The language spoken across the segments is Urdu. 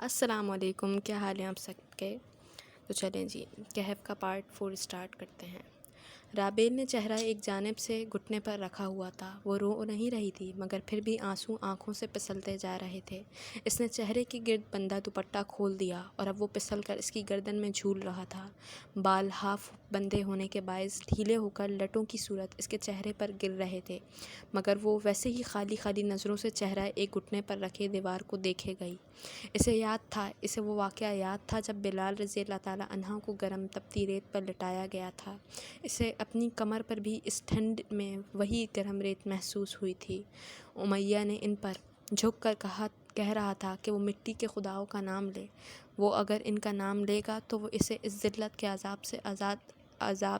السلام علیکم، کیا حال ہیں آپ سب کے؟ تو چلیں جی، کہف کا پارٹ 4 اسٹارٹ کرتے ہیں۔ رابیل نے چہرہ ایک جانب سے گھٹنے پر رکھا ہوا تھا۔ وہ رو نہیں رہی تھی مگر پھر بھی آنسو آنکھوں سے پھسلتے جا رہے تھے۔ اس نے چہرے کے گرد بندھا دوپٹہ کھول دیا اور اب وہ پھسل کر اس کی گردن میں جھول رہا تھا۔ بال ہاف بندھے ہونے کے باعث ڈھیلے ہو کر لٹوں کی صورت اس کے چہرے پر گر رہے تھے، مگر وہ ویسے ہی خالی خالی نظروں سے چہرہ ایک گھٹنے پر رکھے دیوار کو دیکھے گئی۔ اسے وہ واقعہ یاد تھا جب بلال رضی اللہ تعالیٰ عنہ کو گرم تپتی ریت پر لٹایا گیا تھا۔ اسے اپنی کمر پر بھی اس ٹھنڈ میں وہی گرم ریت محسوس ہوئی تھی۔ امیہ نے ان پر جھک کر کہہ رہا تھا کہ وہ مٹی کے خداؤں کا نام لے۔ وہ اگر ان کا نام لے گا تو وہ اسے اس ذلت کے عذاب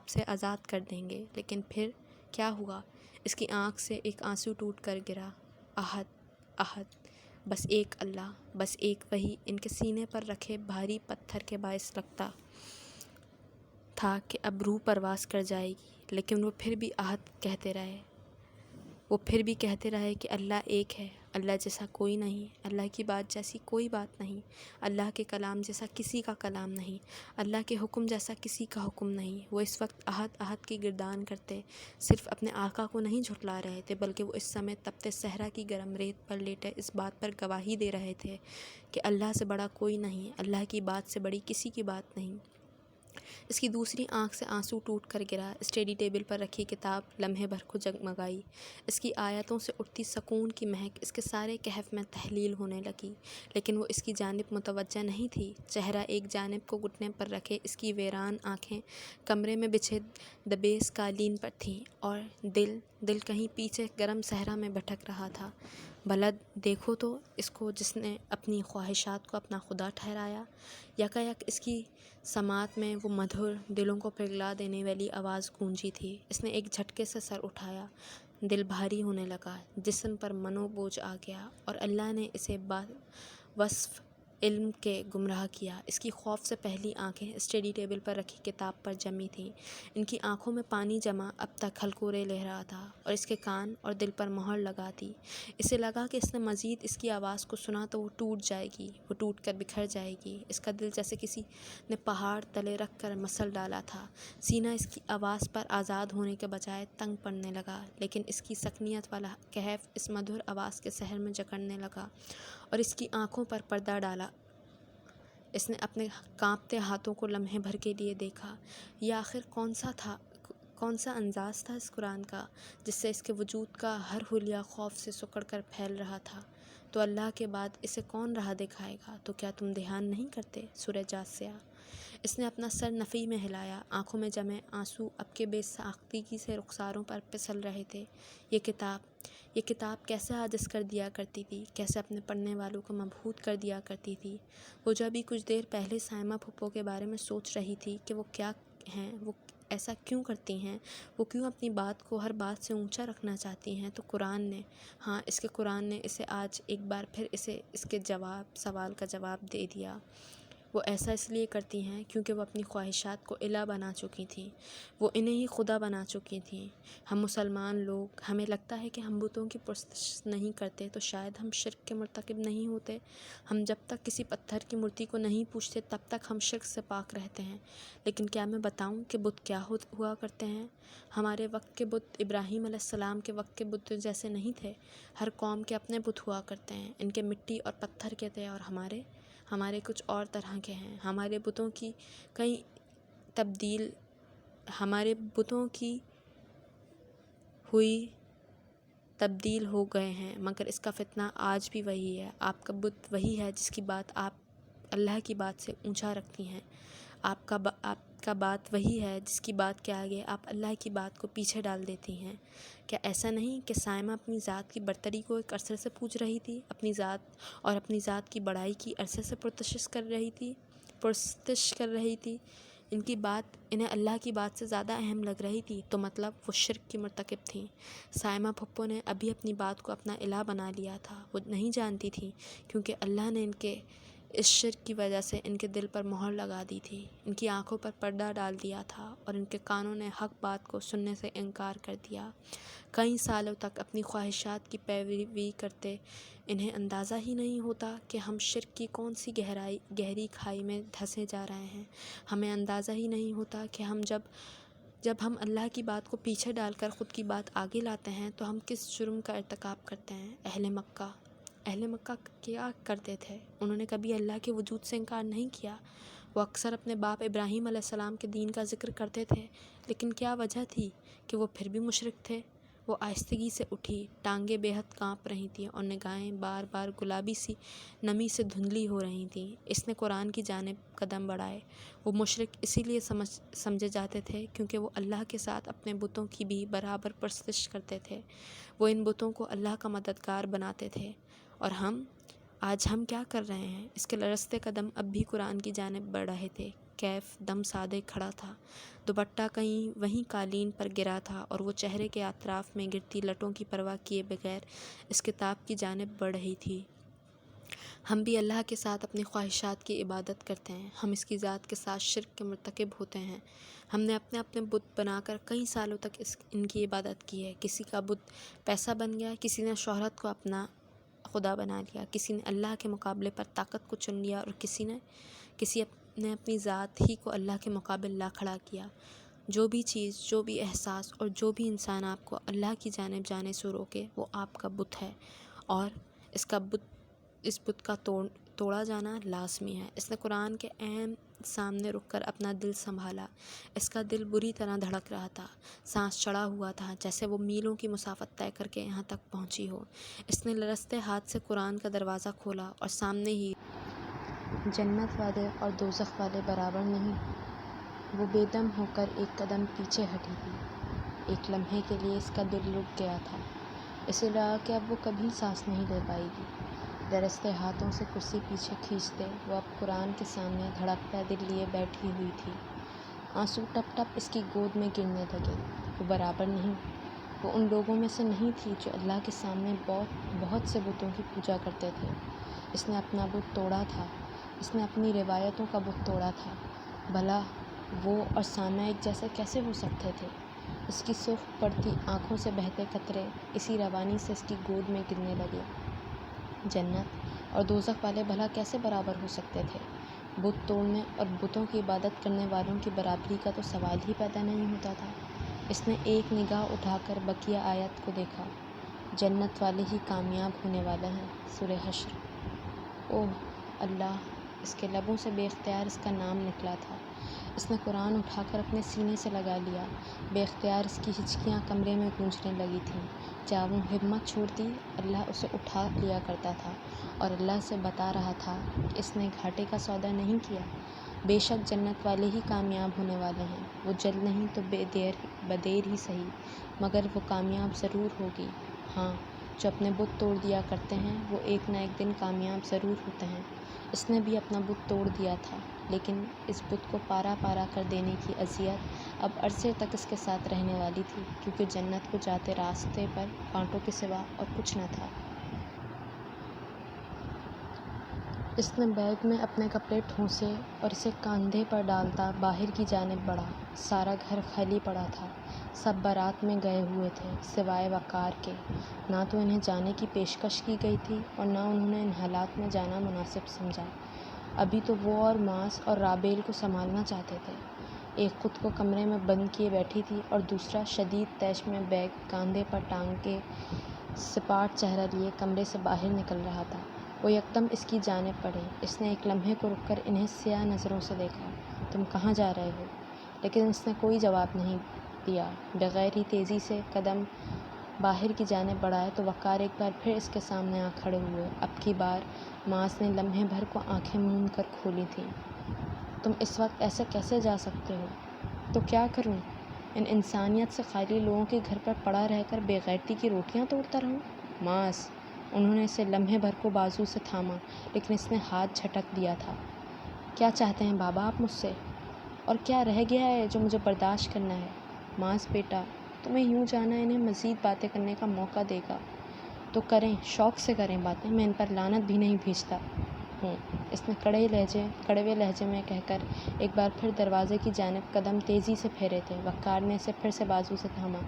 سے آزاد کر دیں گے۔ لیکن پھر کیا ہوا؟ اس کی آنکھ سے ایک آنسو ٹوٹ کر گرا۔ احد، احد، بس ایک اللہ، بس ایک وہی ان کے سینے پر رکھے بھاری پتھر کے باعث لگتا تھا کہ اب روح پرواز کر جائے گی۔ لیکن وہ پھر بھی احد کہتے رہے۔ وہ پھر بھی کہتے رہے کہ اللہ ایک ہے، اللہ جیسا کوئی نہیں، اللہ کی بات جیسی کوئی بات نہیں، اللہ کے کلام جیسا کسی کا کلام نہیں، اللہ کے حکم جیسا کسی کا حکم نہیں۔ وہ اس وقت احد احد کی گردان کرتے صرف اپنے آقا کو نہیں جھٹلا رہے تھے، بلکہ وہ اس سمے تپتے صحرا کی گرم ریت پر لیٹے اس بات پر گواہی دے رہے تھے کہ اللہ سے بڑا کوئی نہیں، اللہ کی بات سے بڑی کسی کی بات نہیں۔ اس کی دوسری آنکھ سے آنسو ٹوٹ کر گرا۔ اسٹڈی ٹیبل پر رکھی کتاب لمحے بھر کو جگمگائی۔ اس کی آیتوں سے اٹھتی سکون کی مہک اس کے سارے کہف میں تحلیل ہونے لگی، لیکن وہ اس کی جانب متوجہ نہیں تھی۔ چہرہ ایک جانب کو گھٹنے پر رکھے اس کی ویران آنکھیں کمرے میں بچھے دبیس قالین پر تھیں، اور دل کہیں پیچھے گرم صحرا میں بھٹک رہا تھا۔ بھلا دیکھو تو اس کو جس نے اپنی خواہشات کو اپنا خدا ٹھہرایا۔ یکایک اس کی سماعت میں وہ مدھر، دلوں کو پگھلا دینے والی آواز گونجی تھی۔ اس نے ایک جھٹکے سے سر اٹھایا، دل بھاری ہونے لگا، جسم پر منو بوجھ آ گیا، اور اللہ نے اسے وصف علم کے گمراہ کیا۔ اس کی خوف سے پہلی آنکھیں اسٹڈی ٹیبل پر رکھی کتاب پر جمی تھیں۔ ان کی آنکھوں میں پانی جمع اب تک ہلکورے لہ رہا تھا، اور اس کے کان اور دل پر مہر لگا دی۔ اسے لگا کہ اس نے مزید اس کی آواز کو سنا تو وہ ٹوٹ جائے گی، وہ ٹوٹ کر بکھر جائے گی۔ اس کا دل جیسے کسی نے پہاڑ تلے رکھ کر مسل ڈالا تھا۔ سینہ اس کی آواز پر آزاد ہونے کے بجائے تنگ پڑنے لگا، لیکن اس کی سکنیت والا کہف اس مدھر آواز کے سحر میں جکڑنے لگا اور اس کی آنکھوں پر پردہ ڈالا۔ اس نے اپنے کانپتے ہاتھوں کو لمحے بھر کے لیے دیکھا۔ یہ آخر کون سا انداز تھا اس قرآن کا، جس سے اس کے وجود کا ہر حلیہ خوف سے سکڑ کر پھیل رہا تھا؟ تو اللہ کے بعد اسے کون راہ دکھائے گا؟ تو کیا تم دھیان نہیں کرتے؟ سورہ جاثیہ۔ اس نے اپنا سر نفی میں ہلایا۔ آنکھوں میں جمے آنسو اب کے بے ساختگی سے رخساروں پر پھسل رہے تھے۔ یہ کتاب کیسے عاجز کر دیا کرتی تھی، کیسے اپنے پڑھنے والوں کو مبہوت کر دیا کرتی تھی۔ وہ جو ابھی کچھ دیر پہلے سائمہ پھپھو کے بارے میں سوچ رہی تھی کہ وہ کیا ہیں، وہ ایسا کیوں کرتی ہیں، وہ کیوں اپنی بات کو ہر بات سے اونچا رکھنا چاہتی ہیں، تو قرآن نے اسے آج ایک بار پھر اس کے سوال کا جواب دے دیا۔ وہ ایسا اس لیے کرتی ہیں کیونکہ وہ اپنی خواہشات کو الہ بنا چکی تھیں، وہ انہیں ہی خدا بنا چکی تھیں۔ ہم مسلمان لوگ، ہمیں لگتا ہے کہ ہم بتوں کی پرستش نہیں کرتے تو شاید ہم شرک کے مرتکب نہیں ہوتے۔ ہم جب تک کسی پتھر کی مورتی کو نہیں پوجتے تب تک ہم شرک سے پاک رہتے ہیں۔ لیکن کیا میں بتاؤں کہ بت کیا ہوا کرتے ہیں؟ ہمارے وقت کے بت ابراہیم علیہ السلام کے وقت کے بت جیسے نہیں تھے۔ ہر قوم کے اپنے بت ہوا کرتے ہیں، ان کے مٹی اور پتھر کے تھے، اور ہمارے کچھ اور طرح کے ہیں۔ ہمارے بتوں کی ہوئی تبدیل ہو گئے ہیں، مگر اس کا فتنہ آج بھی وہی ہے۔ آپ کا بت وہی ہے جس کی بات آپ اللہ کی بات سے اونچا رکھتی ہیں۔ آپ کا بات وہی ہے جس کی بات کے آگے آپ اللہ کی بات کو پیچھے ڈال دیتی ہیں۔ کیا ایسا نہیں کہ سائمہ اپنی ذات کی برتری کو ایک عرصے سے پوچھ رہی تھی، اپنی ذات کی بڑائی کی عرصے سے پرستش کر رہی تھی؟ ان کی بات انہیں اللہ کی بات سے زیادہ اہم لگ رہی تھی، تو مطلب وہ شرک کی مرتکب تھیں۔ سائمہ پھپھو نے ابھی اپنی بات کو اپنا الہ بنا لیا تھا۔ وہ نہیں جانتی تھی کیونکہ اللہ نے اس شرک کی وجہ سے ان کے دل پر مہر لگا دی تھی، ان کی آنکھوں پر پردہ ڈال دیا تھا اور ان کے کانوں نے حق بات کو سننے سے انکار کر دیا۔ کئی سالوں تک اپنی خواہشات کی پیروی کرتے انہیں اندازہ ہی نہیں ہوتا کہ ہم شرک کی کون سی گہری کھائی میں دھنسے جا رہے ہیں۔ ہمیں اندازہ ہی نہیں ہوتا کہ جب ہم اللہ کی بات کو پیچھے ڈال کر خود کی بات آگے لاتے ہیں تو ہم کس جرم کا ارتکاب کرتے ہیں۔ اہل مکہ کیا کرتے تھے؟ انہوں نے کبھی اللہ کے وجود سے انکار نہیں کیا۔ وہ اکثر اپنے باپ ابراہیم علیہ السلام کے دین کا ذکر کرتے تھے، لیکن کیا وجہ تھی کہ وہ پھر بھی مشرک تھے؟ وہ آہستگی سے اٹھی، ٹانگیں بے حد کانپ رہی تھیں اور نگاہیں بار بار گلابی سی نمی سے دھندلی ہو رہی تھیں۔ اس نے قرآن کی جانب قدم بڑھائے۔ وہ مشرک اسی لیے سمجھے جاتے تھے کیونکہ وہ اللہ کے ساتھ اپنے بتوں کی بھی برابر پرستش کرتے تھے۔ وہ ان بتوں کو اللہ کا مددگار بناتے تھے۔ اور آج ہم کیا کر رہے ہیں؟ اس کے لرزتے قدم اب بھی قرآن کی جانب بڑھ رہے تھے۔ کیف دم سادے کھڑا تھا، دوپٹہ کہیں وہیں قالین پر گرا تھا اور وہ چہرے کے اطراف میں گرتی لٹوں کی پرواہ کیے بغیر اس کتاب کی جانب بڑھ رہی تھی۔ ہم بھی اللہ کے ساتھ اپنی خواہشات کی عبادت کرتے ہیں، ہم اس کی ذات کے ساتھ شرک کے مرتکب ہوتے ہیں۔ ہم نے اپنے بت بنا کر کئی سالوں تک ان کی عبادت کی ہے۔ کسی کا بت پیسہ بن گیا، کسی نے شہرت کو اپنا خدا بنا لیا، کسی نے اللہ کے مقابلے پر طاقت کو چن لیا اور کسی نے اپنی ذات ہی کو اللہ کے مقابل لا کھڑا کیا۔ جو بھی چیز، جو بھی احساس اور جو بھی انسان آپ کو اللہ کی جانب جانے سے روکے وہ آپ کا بت ہے، اور اس بت کا توڑا جانا لازمی ہے۔ اس نے قرآن کے عین سامنے رک کر اپنا دل سنبھالا۔ اس کا دل بری طرح دھڑک رہا تھا، سانس چڑھا ہوا تھا جیسے وہ میلوں کی مسافت طے کر کے یہاں تک پہنچی ہو۔ اس نے لرزتے ہاتھ سے قرآن کا دروازہ کھولا اور سامنے ہی جنت والے اور دوزخ والے برابر نہیں۔ وہ بے دم ہو کر ایک قدم پیچھے ہٹی تھی۔ ایک لمحے کے لیے اس کا دل رک گیا تھا۔ اسے لگا کہ اب وہ کبھی سانس نہیں لے پائے گی۔ لرزتے ہاتھوں سے کرسی پیچھے کھینچتے وہ اب قرآن کے سامنے دھڑکتا دل لیے بیٹھی ہوئی تھی۔ آنسو ٹپ ٹپ اس کی گود میں گرنے لگے۔ وہ برابر نہیں، وہ ان لوگوں میں سے نہیں تھی جو اللہ کے سامنے بہت سے بتوں کی پوجا کرتے تھے۔ اس نے اپنا بت توڑا تھا، اس نے اپنی روایتوں کا بت توڑا تھا۔ بھلا وہ اور سامع ایک جیسے کیسے ہو سکتے تھے؟ اس کی سرخ پڑتی آنکھوں سے بہتے قطرے اسی روانی سے اس کی گود میں گرنے لگے۔ جنت اور دوزخ والے بھلا کیسے برابر ہو سکتے تھے؟ بت توڑنے اور بتوں کی عبادت کرنے والوں کی برابری کا تو سوال ہی پیدا نہیں ہوتا تھا۔ اس نے ایک نگاہ اٹھا کر بقیہ آیت کو دیکھا۔ جنت والے ہی کامیاب ہونے والے ہیں۔ سورہ حشر۔ اوہ اللہ! اس کے لبوں سے بے اختیار اس کا نام نکلا تھا۔ اس نے قرآن اٹھا کر اپنے سینے سے لگا لیا۔ بے اختیار اس کی ہچکیاں کمرے میں گونجنے لگی تھیں۔ جب وہ ہمت چھوڑتی، اللہ اسے اٹھا لیا کرتا تھا اور اللہ سے بتا رہا تھا کہ اس نے گھاٹے کا سودا نہیں کیا۔ بے شک جنت والے ہی کامیاب ہونے والے ہیں۔ وہ جلد نہیں تو بدیر ہی سہی، مگر وہ کامیاب ضرور ہوگی۔ ہاں، جو اپنے بت توڑ دیا کرتے ہیں وہ ایک نہ ایک دن کامیاب ضرور ہوتے ہیں۔ اس نے بھی اپنا بت توڑ دیا تھا، لیکن اس بت کو پارا پارا کر دینے کی اذیت اب عرصے تک اس کے ساتھ رہنے والی تھی، کیونکہ جنت کو جاتے راستے پر کانٹوں کے سوا اور کچھ نہ تھا۔ اس نے بیگ میں اپنے کپڑے ٹھونسے اور اسے کاندھے پر ڈالتا باہر کی جانب بڑھا۔ سارا گھر خالی پڑا تھا۔ سب بارات میں گئے ہوئے تھے سوائے وقار کے۔ نہ تو انہیں جانے کی پیشکش کی گئی تھی اور نہ انہوں نے ان حالات میں جانا مناسب سمجھا۔ ابھی تو وہ اور معاذ اور رابیل کو سنبھالنا چاہتے تھے۔ ایک خود کو کمرے میں بند کیے بیٹھی تھی اور دوسرا شدید طیش میں بیگ کاندھے پر ٹانگ کے سپاٹ چہرہ لیے کمرے سے باہر نکل رہا تھا۔ وہ یکدم اس کی جانب بڑھے۔ اس نے ایک لمحے کو رک کر انہیں سیاہ نظروں سے دیکھا۔ تم کہاں جا رہے ہو؟ لیکن اس نے کوئی جواب نہیں دیا۔ بغیر ہی تیزی سے قدم باہر کی جانب بڑھائے تو وقار ایک بار پھر اس کے سامنے آ کھڑے ہوئے۔ اب کی بار معاذ نے لمحے بھر کو آنکھیں موند کر کھولی تھیں۔ تم اس وقت ایسے کیسے جا سکتے ہو؟ تو کیا کروں؟ ان انسانیت سے خالی لوگوں کے گھر پر پڑا رہ کر بے غیرتی کی روٹیاں توڑتا رہوں؟ معاذ! انہوں نے اسے لمحے بھر کو بازو سے تھاما، لیکن اس نے ہاتھ جھٹک دیا تھا۔ کیا چاہتے ہیں بابا آپ مجھ سے؟ اور کیا رہ گیا ہے جو مجھے برداشت کرنا ہے؟ معاذ بیٹا، تمہیں یوں جانا انہیں مزید باتیں کرنے کا موقع دے گا تو کریں، شوق سے کریں باتیں، میں ان پر لعنت بھی نہیں بھیجتا۔ ہوں، اس نے کڑوے لہجے میں کہہ کر ایک بار پھر دروازے کی جانب قدم تیزی سے پھیرے تھے۔ وقار نے اسے پھر سے بازو سے تھاما۔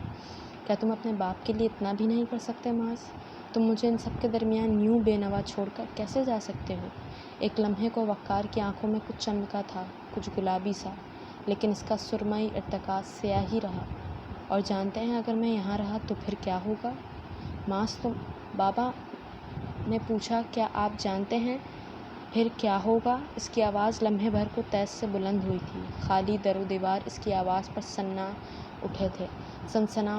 کیا تم اپنے باپ کے لیے اتنا بھی نہیں کر سکتے معاذ؟ تم مجھے ان سب کے درمیان یوں بے نوا چھوڑ کر کیسے جا سکتے ہو؟ ایک لمحے کو وقار کی آنکھوں میں کچھ چمکا تھا، کچھ گلابی سا، لیکن اس کا سرمئی ارتکاز سیاہ ہی رہا۔ اور جانتے ہیں اگر میں یہاں رہا تو پھر کیا ہوگا؟ معاذ بابا نے پوچھا۔ کیا آپ جانتے ہیں پھر کیا ہوگا؟ اس کی آواز لمحے بھر کو تیز سے بلند ہوئی تھی۔ خالی در و دیوار اس کی آواز پر سنسنا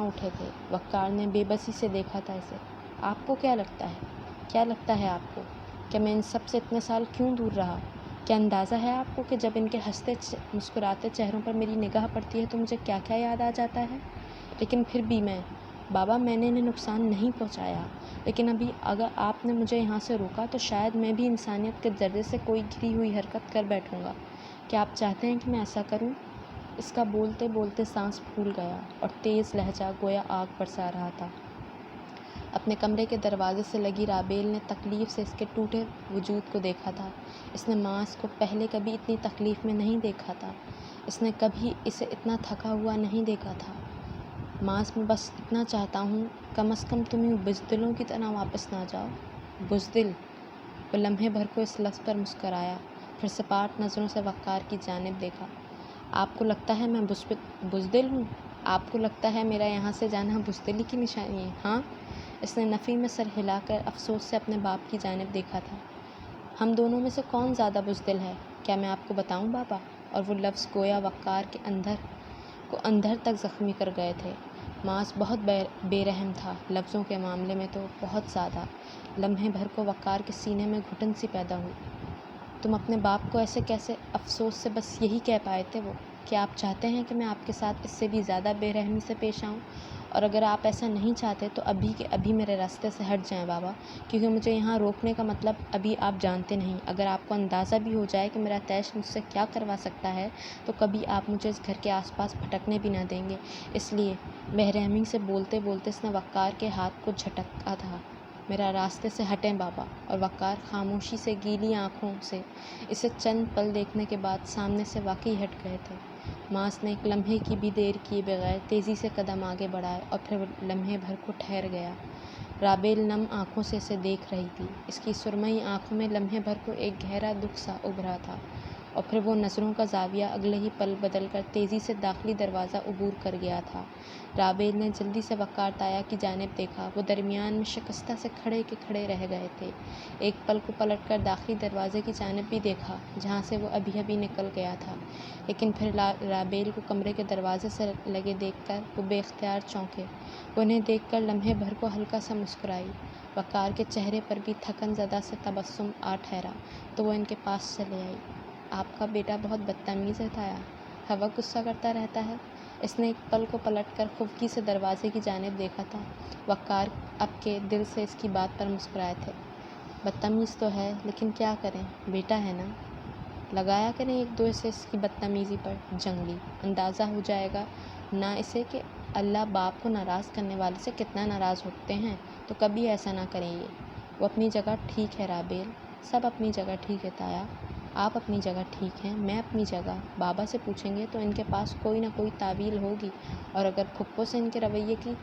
اٹھے تھے۔ وقار نے بے بسی سے دیکھا تھا اسے۔ آپ کو کیا لگتا ہے؟ کیا لگتا ہے آپ کو کہ میں ان سب سے اتنے سال کیوں دور رہا؟ کیا اندازہ ہے آپ کو کہ جب ان کے ہنستے مسکراتے چہروں پر میری نگاہ پڑتی ہے تو مجھے کیا کیا یاد آ جاتا ہے؟ لیکن پھر بھی بابا میں نے انہیں نقصان نہیں پہنچایا، لیکن ابھی اگر آپ نے مجھے یہاں سے روکا تو شاید میں بھی انسانیت کے ذرے سے کوئی گری ہوئی حرکت کر بیٹھوں گا۔ کیا آپ چاہتے ہیں کہ میں ایسا کروں؟ اس کا بولتے بولتے سانس پھول گیا اور تیز لہجہ گویا آگ برسا رہا تھا۔ اپنے کمرے کے دروازے سے لگی رابیل نے تکلیف سے اس کے ٹوٹے وجود کو دیکھا تھا۔ اس نے معاذ کو پہلے کبھی اتنی تکلیف میں نہیں دیکھا تھا۔ اس نے کبھی اسے اتنا تھکا ہوا نہیں دیکھا تھا۔ معاذ میں بس اتنا چاہتا ہوں کم از کم تم یوں بزدلوں کی طرح واپس نہ جاؤ۔ بزدل؟ وہ لمحے بھر کو اس لفظ پر مسکرایا، پھر سپاٹ نظروں سے وقار کی جانب دیکھا۔ آپ کو لگتا ہے میں بزدل ہوں؟ آپ کو لگتا ہے میرا یہاں سے جانا بزدلی کی نشانی ہے، ہاں؟ اس نے نفی میں سر ہلا کر افسوس سے اپنے باپ کی جانب دیکھا تھا۔ ہم دونوں میں سے کون زیادہ بزدل ہے؟ کیا میں آپ کو بتاؤں بابا؟ اور وہ لفظ گویا وقار کے اندر تک زخمی کر گئے تھے۔ معاذ بہت بے رحم تھا، لفظوں کے معاملے میں تو بہت زیادہ۔ لمحے بھر کو وقار کے سینے میں گھٹن سی پیدا ہوئی۔ تم اپنے باپ کو ایسے کیسے؟ افسوس سے بس یہی کہہ پائے تھے وہ۔ کیا آپ چاہتے ہیں کہ میں آپ کے ساتھ اس سے بھی زیادہ بے رحمی سے پیش آؤں؟ اور اگر آپ ایسا نہیں چاہتے تو ابھی کے ابھی میرے راستے سے ہٹ جائیں بابا، کیونکہ مجھے یہاں روکنے کا مطلب ابھی آپ جانتے نہیں۔ اگر آپ کو اندازہ بھی ہو جائے کہ میرا طیش مجھ سے کیا کروا سکتا ہے تو کبھی آپ مجھے اس گھر کے آس پاس پھٹکنے بھی نہ دیں گے۔ اس لیے بے رحمی سے بولتے بولتے اس نے وقار کے ہاتھ کو جھٹکا تھا۔ میرا راستے سے ہٹیں بابا۔ اور وقار خاموشی سے گیلی آنکھوں سے اسے چند پل دیکھنے کے بعد سامنے سے واقعی ہٹ گئے تھے۔ معاذ نے ایک لمحے کی بھی دیر کیے بغیر تیزی سے قدم آگے بڑھائے اور پھر لمحے بھر کو ٹھہر گیا۔ رابیل نم آنکھوں سے اسے دیکھ رہی تھی۔ اس کی سرمئی آنکھوں میں لمحے بھر کو ایک گہرا دکھ سا ابھرا تھا اور پھر وہ نظروں کا زاویہ اگلے ہی پل بدل کر تیزی سے داخلی دروازہ عبور کر گیا تھا۔ رابیل نے جلدی سے وقار تایا کی جانب دیکھا۔ وہ درمیان میں شکستہ سے کھڑے کے کھڑے رہ گئے تھے۔ ایک پل کو پلٹ کر داخلی دروازے کی جانب بھی دیکھا جہاں سے وہ ابھی نکل گیا تھا، لیکن پھر رابیل کو کمرے کے دروازے سے لگے دیکھ کر وہ بے اختیار چونکے۔ وہ انہیں دیکھ کر لمحے بھر کو ہلکا سا مسکرائی۔ وقار کے چہرے پر بھی تھکن زدہ سے تبسم آ ٹھہرا تو وہ ان کے پاس چلے آئی۔ آپ کا بیٹا بہت بدتمیز ہے تایا، ہر وقت غصہ کرتا رہتا ہے۔ اس نے ایک پل کو پلٹ کر خفگی سے دروازے کی جانب دیکھا تھا۔ وقار اب کے دل سے اس کی بات پر مسکرائے تھے۔ بدتمیز تو ہے، لیکن کیا کریں، بیٹا ہے نا۔ لگایا کریں ایک دو سے اس کی بدتمیزی پر جنگلی، اندازہ ہو جائے گا نہ اسے کہ اللہ باپ کو ناراض کرنے والے سے کتنا ناراض ہوتے ہیں، تو کبھی ایسا نہ کریں یہ۔ وہ اپنی جگہ ٹھیک ہے رابیل، سب اپنی جگہ ٹھیک ہے تایا، آپ اپنی جگہ ٹھیک ہیں، میں اپنی جگہ۔ بابا سے پوچھیں گے تو ان کے پاس کوئی نہ کوئی تعویل ہوگی، اور اگر پھپھو سے ان کے رویے کی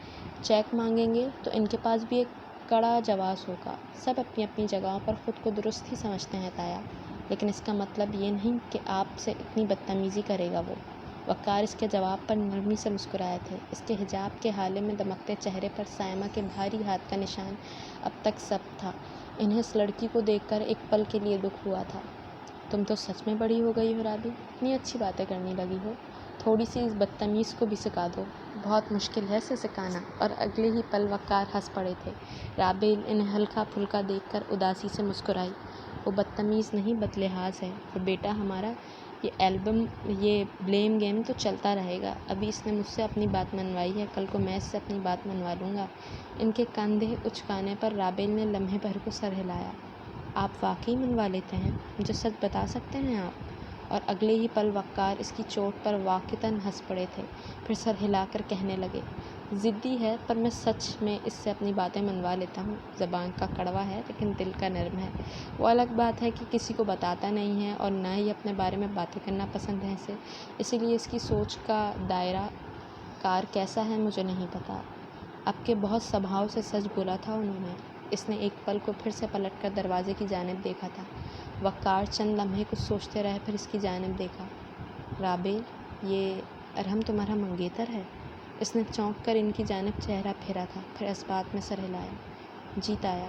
چیک مانگیں گے تو ان کے پاس بھی ایک کڑا جواز ہوگا۔ سب اپنی اپنی جگہوں پر خود کو درست ہی سمجھتے ہیں تایا، لیکن اس کا مطلب یہ نہیں کہ آپ سے اتنی بدتمیزی کرے گا وہ۔ وقار اس کے جواب پر نرمی سے مسکرائے تھے۔ اس کے حجاب کے ہالے میں دمکتے چہرے پر سائمہ کے بھاری ہاتھ کا نشان اب تک ثبت تھا۔ انہیں اس لڑکی کو دیکھ کر ایک پل کے لیے دکھ ہوا تھا۔ تم تو سچ میں بڑی ہو گئی ہو رابی، اتنی اچھی باتیں کرنے لگی ہو، تھوڑی سی اس بدتمیز کو بھی سکھا دو۔ بہت مشکل ہے اسے سکھانا۔ اور اگلے ہی پل وقار ہنس پڑے تھے۔ رابیل انہیں ہلکا پھلکا دیکھ کر اداسی سے مسکرائی۔ وہ بدتمیز نہیں بدلحاظ ہے، اور بیٹا ہمارا یہ بلیم گیم تو چلتا رہے گا۔ ابھی اس نے مجھ سے اپنی بات منوائی ہے، کل کو میں اس سے اپنی بات منوا لوں گا۔ ان کے کندھے اچکانے پر رابیل نے لمحے بھر کو سر ہلایا۔ آپ واقعی منوا لیتے ہیں؟ مجھے سچ بتا سکتے ہیں آپ؟ اور اگلے ہی پل وقار اس کی چوٹ پر واقعتاً ہنس پڑے تھے۔ پھر سر ہلا کر کہنے لگے، ضدی ہے پر میں سچ میں اس سے اپنی باتیں منوا لیتا ہوں۔ زبان کا کڑوا ہے لیکن دل کا نرم ہے۔ وہ الگ بات ہے کہ کسی کو بتاتا نہیں ہے اور نہ ہی اپنے بارے میں باتیں کرنا پسند ہے اسے، اسی لیے اس کی سوچ کا دائرہ کار کیسا ہے مجھے نہیں پتا۔ اب کے بہت سبھاؤ سے سچ بولا تھا انہوں نے۔ اس نے ایک پل کو پھر سے پلٹ کر دروازے کی جانب دیکھا تھا۔ وقار چند لمحے کچھ سوچتے رہے، پھر اس کی جانب دیکھا۔ رابیل، یہ ارحم تمہارا منگیتر ہے؟ اس نے چونک کر ان کی جانب چہرہ پھیرا تھا، پھر اس بات میں سر ہلایا۔ جی تایا،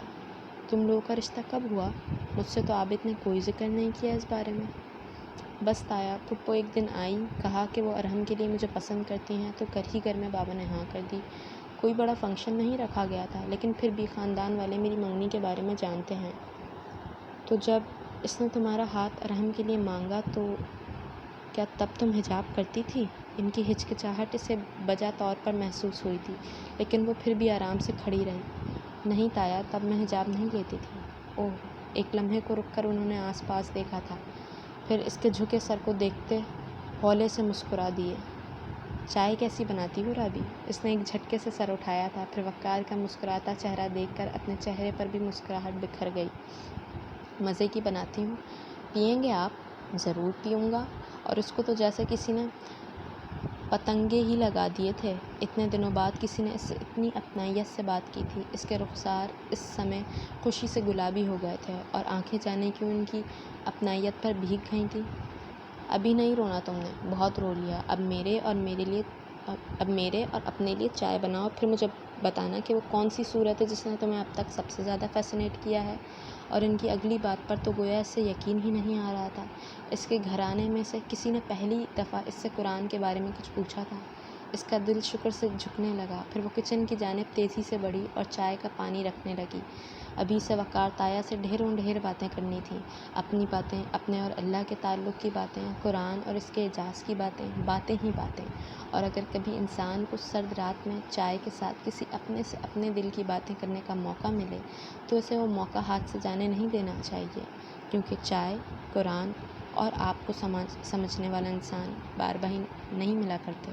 تم لوگوں کا رشتہ کب ہوا؟ مجھ سے تو عابد نے کوئی ذکر نہیں کیا اس بارے میں۔ بس تایا، پھپھو ایک دن آئیں، کہا کہ وہ ارحم کے لیے مجھے پسند کرتی ہیں تو کر ہی گھر میں بابا نے ہاں کر دی۔ کوئی بڑا فنکشن نہیں رکھا گیا تھا، لیکن پھر بھی خاندان والے میری منگنی کے بارے میں جانتے ہیں۔ تو جب اس نے تمہارا ہاتھ ارحم کے لیے مانگا تو کیا تب تم حجاب کرتی تھی؟ ان کی ہچکچاہٹ اسے بجا طور پر محسوس ہوئی تھی، لیکن وہ پھر بھی آرام سے کھڑی رہی۔ نہیں تایا، تب میں حجاب نہیں لیتی تھی۔ اوہ! ایک لمحے کو رک کر انہوں نے آس پاس دیکھا تھا، پھر اس کے جھکے سر کو دیکھتے ہولے سے مسکرا دیے۔ چائے کیسی بناتی ہو رابی؟ اس نے ایک جھٹکے سے سر اٹھایا تھا، پھر وقار کا مسکراتا چہرہ دیکھ کر اپنے چہرے پر بھی مسکراہٹ بکھر گئی۔ مزے کی بناتی ہوں، پئیں گے آپ؟ ضرور پیوں گا۔ اور اس کو تو جیسے کسی نے پتنگے ہی لگا دیے تھے۔ اتنے دنوں بعد کسی نے اس سے اتنی اپنائیت سے بات کی تھی۔ اس کے رخسار اس سمے خوشی سے گلابی ہو گئے تھے اور آنکھیں جانے کیوں ان کی اپنائیت پر بھیگ گئی تھیں۔ ابھی نہیں رونا تم نے، بہت رو لیا۔ اب میرے اور اپنے لیے چائے بناؤ، پھر مجھے بتانا کہ وہ کون سی صورت ہے جس نے تمہیں اب تک سب سے زیادہ فیسینیٹ کیا ہے۔ اور ان کی اگلی بات پر تو گویا اس سے یقین ہی نہیں آ رہا تھا۔ اس کے گھرانے میں سے کسی نے پہلی دفعہ اس سے قرآن کے بارے میں کچھ پوچھا تھا۔ اس کا دل شکر سے جھکنے لگا، پھر وہ کچن کی جانب تیزی سے بڑھی اور چائے کا پانی رکھنے لگی۔ ابھی سے وقار تایا سے ڈھیر باتیں کرنی تھیں، اپنی باتیں، اپنے اور اللہ کے تعلق کی باتیں، قرآن اور اس کے اعجاز کی باتیں، باتیں ہی باتیں۔ اور اگر کبھی انسان کو سرد رات میں چائے کے ساتھ کسی اپنے سے اپنے دل کی باتیں کرنے کا موقع ملے تو اسے وہ موقع ہاتھ سے جانے نہیں دینا چاہیے، کیونکہ چائے، قرآن اور آپ کو سمجھنے والا انسان بار بار نہیں ملا کرتے۔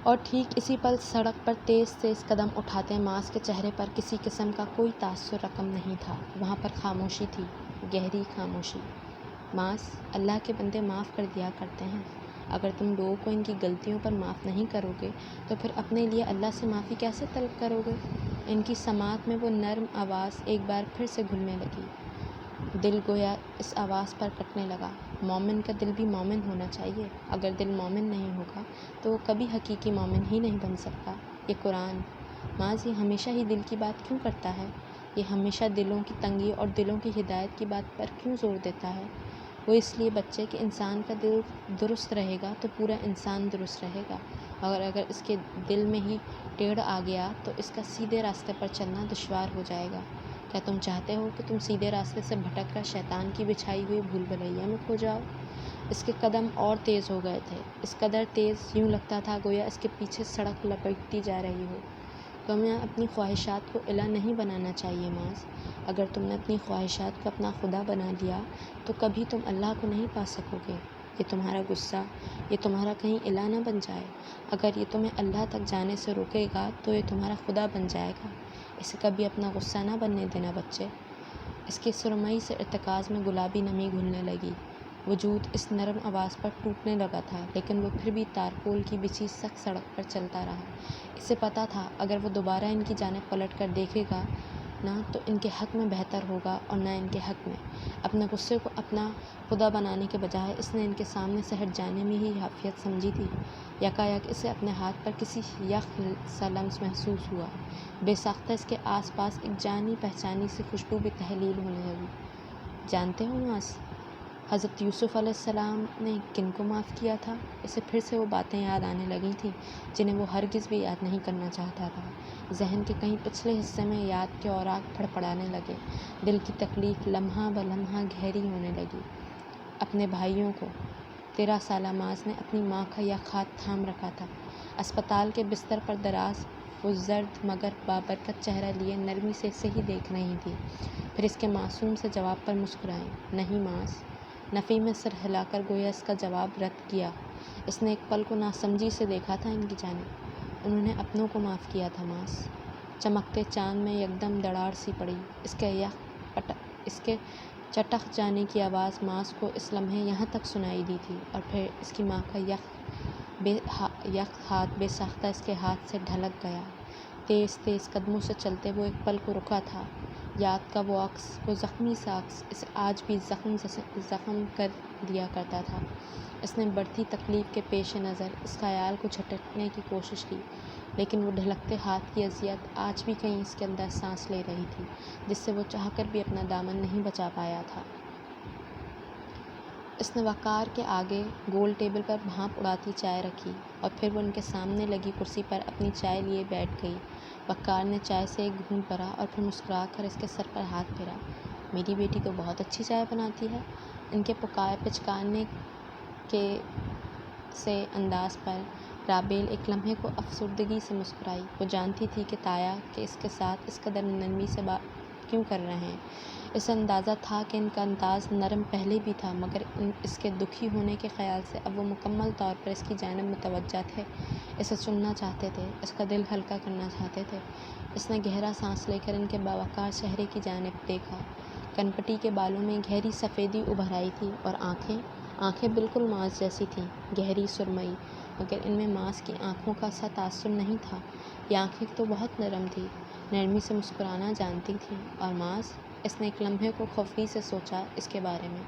اور ٹھیک اسی پل سڑک پر تیز قدم اٹھاتے معاذ کے چہرے پر کسی قسم کا کوئی تاثر رقم نہیں تھا۔ وہاں پر خاموشی تھی، گہری خاموشی۔ معاذ، اللہ کے بندے معاف کر دیا کرتے ہیں۔ اگر تم لوگوں کو ان کی غلطیوں پر معاف نہیں کرو گے تو پھر اپنے لیے اللہ سے معافی کیسے طلب کرو گے؟ ان کی سماعت میں وہ نرم آواز ایک بار پھر سے گھلنے لگی۔ دل گویا اس آواز پر کٹنے لگا۔ مومن کا دل بھی مومن ہونا چاہیے۔ اگر دل مومن نہیں ہوگا تو وہ کبھی حقیقی مومن ہی نہیں بن سکتا۔ یہ قرآن، معاذ، یہ ہمیشہ ہی دل کی بات کیوں کرتا ہے؟ یہ ہمیشہ دلوں کی تنگی اور دلوں کی ہدایت کی بات پر کیوں زور دیتا ہے؟ وہ اس لیے بچے کہ انسان کا دل درست رہے گا تو پورا انسان درست رہے گا، اور اگر اس کے دل میں ہی ٹیڑھ آ گیا تو اس کا سیدھے راستے پر چلنا دشوار ہو جائے گا۔ کیا تم چاہتے ہو کہ تم سیدھے راستے سے بھٹک کر شیطان کی بچھائی ہوئی بھول بھلیا میں کھو جاؤ؟ اس کے قدم اور تیز ہو گئے تھے، اس قدر تیز یوں لگتا تھا گویا اس کے پیچھے سڑک لپٹتی جا رہی ہو۔ تمہیں اپنی خواہشات کو الہ نہیں بنانا چاہیے معاذ۔ اگر تم نے اپنی خواہشات کو اپنا خدا بنا لیا تو کبھی تم اللہ کو نہیں پا سکو گے۔ یہ تمہارا غصہ، یہ تمہارا کہیں الہ نہ بن جائے۔ اگر یہ تمہیں اللہ تک جانے سے روکے گا تو یہ تمہارا خدا بن جائے گا۔ اسے کبھی اپنا غصہ نہ بننے دینا بچے۔ اس کے سرمئی سے ارتکاز میں گلابی نمی گھلنے لگی۔ وجود اس نرم آواز پر ٹوٹنے لگا تھا، لیکن وہ پھر بھی تارپول کی بچھی سخت سڑک پر چلتا رہا۔ اسے پتہ تھا اگر وہ دوبارہ ان کی جانب پلٹ کر دیکھے گا نہ تو ان کے حق میں بہتر ہوگا اور نہ ان کے حق میں۔ اپنے غصے کو اپنا خدا بنانے کے بجائے اس نے ان کے سامنے سے ہٹ جانے میں ہی عافیت سمجھی تھی۔ یکایک اسے اپنے ہاتھ پر کسی یخ سا لمس محسوس ہوا۔ بے ساختہ اس کے آس پاس ایک جانی پہچانی سی خوشبو بھی تحلیل ہونے لگی۔ جانتے ہو معاذ، حضرت یوسف علیہ السلام نے کن کو معاف کیا تھا؟ اسے پھر سے وہ باتیں یاد آنے لگی تھیں جنہیں وہ ہرگز بھی یاد نہیں کرنا چاہتا تھا۔ ذہن کے کہیں پچھلے حصے میں یاد کے اوراق پھڑپڑانے لگے۔ دل کی تکلیف لمحہ بلمحہ گہری ہونے لگی۔ اپنے بھائیوں کو 13 سالہ معاذ نے اپنی ماں کا یک ہاتھ تھام رکھا تھا۔ اسپتال کے بستر پر دراز وہ زرد مگر بابرکت چہرہ لیے نرمی سے اسے ہی دیکھ رہی تھی، پھر اس کے معصوم سے جواب پر مسکرائیں۔ نہیں معاذ، نفی میں سر ہلا کر گویا اس کا جواب رد کیا۔ اس نے ایک پل کو ناسمجھی سے دیکھا تھا ان کی جانب۔ انہوں نے اپنوں کو معاف کیا تھا ماس۔ چمکتے چاند میں یکدم دڑاڑ سی پڑی۔ اس کے چٹخ جانے کی آواز ماس کو اس لمحے یہاں تک سنائی دی تھی، اور پھر اس کی ماں کا یک ہاتھ بے ساختہ اس کے ہاتھ سے ڈھلک گیا۔ تیز تیز قدموں سے چلتے وہ ایک پل کو رکا تھا۔ یاد کا وہ عکس، وہ زخمی سا عکس اسے آج بھی زخم کر دیا کرتا تھا۔ اس نے بڑھتی تکلیف کے پیش نظر اس خیال کو جھٹکنے کی کوشش کی، لیکن وہ ڈھلکتے ہاتھ کی اذیت آج بھی کہیں اس کے اندر سانس لے رہی تھی، جس سے وہ چاہ کر بھی اپنا دامن نہیں بچا پایا تھا۔ اس نے وقار کے آگے گول ٹیبل پر بھانپ اڑاتی چائے رکھی، اور پھر وہ ان کے سامنے لگی کرسی پر اپنی چائے لیے بیٹھ گئی۔ وقار نے چائے سے ایک گھونٹ بھرا اور پھر مسکرا کر اس کے سر پر ہاتھ پھیرا۔ میری بیٹی تو بہت اچھی چائے بناتی ہے۔ ان کے پچکارنے کے سے انداز پر رابیل ایک لمحے کو افسردگی سے مسکرائی۔ وہ جانتی تھی کہ تایا کہ اس کے ساتھ اس قدر نرمی سے بات کیوں کر رہے ہیں۔ اسے اندازہ تھا کہ ان کا انداز نرم پہلے بھی تھا، مگر اس کے دکھی ہونے کے خیال سے اب وہ مکمل طور پر اس کی جانب متوجہ تھے، اسے چننا چاہتے تھے، اس کا دل ہلکا کرنا چاہتے تھے۔ اس نے گہرا سانس لے کر ان کے باوقار چہرے کی جانب دیکھا۔ کنپٹی کے بالوں میں گہری سفیدی ابھر آئی تھی، اور آنکھیں بالکل ماس جیسی تھیں، گہری سرمئی، مگر ان میں ماس کی آنکھوں کا سا تاثر نہیں تھا۔ یہ آنکھیں تو بہت نرم تھیں، نرمی سے مسکرانا جانتی تھیں، اور ماس؟ اس نے ایک لمحے کو خفگی سے سوچا اس کے بارے میں۔